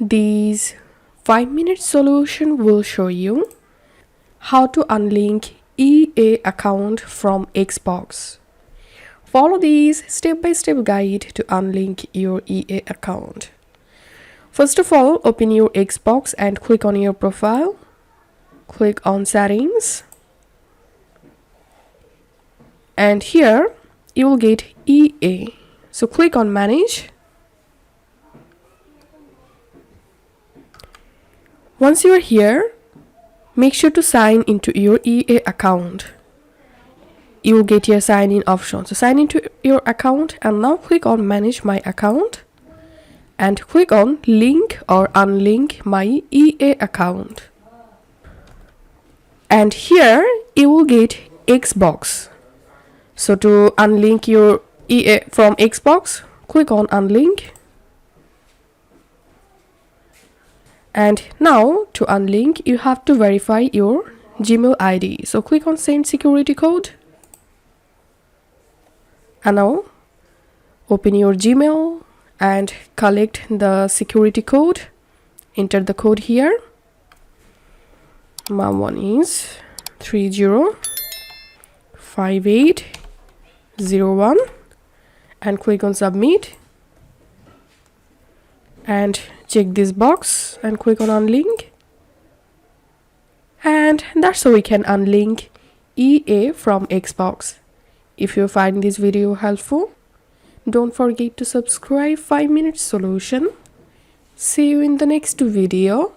This 5-minute solution will show you how to unlink EA account from Xbox. Follow this step-by-step guide to unlink your EA account. First of all, open your Xbox and click on your profile. Click on settings. And here you will get EA. So click on manage. Once you are here, make sure to sign into your EA account. You will get your sign in option. So sign into your account and now click on manage my account and click on link or unlink my EA account. And here you will get Xbox. So to unlink your EA from Xbox, click on unlink. And now to unlink, you have to verify your Gmail ID. So click on send security code. And now open your Gmail and collect the security code. Enter the code here. My one is 305801 and click on submit. And check this box and click on unlink. And that's how we can unlink EA from Xbox. If you find this video helpful, don't forget to subscribe 5-minute solution. See you in the next video.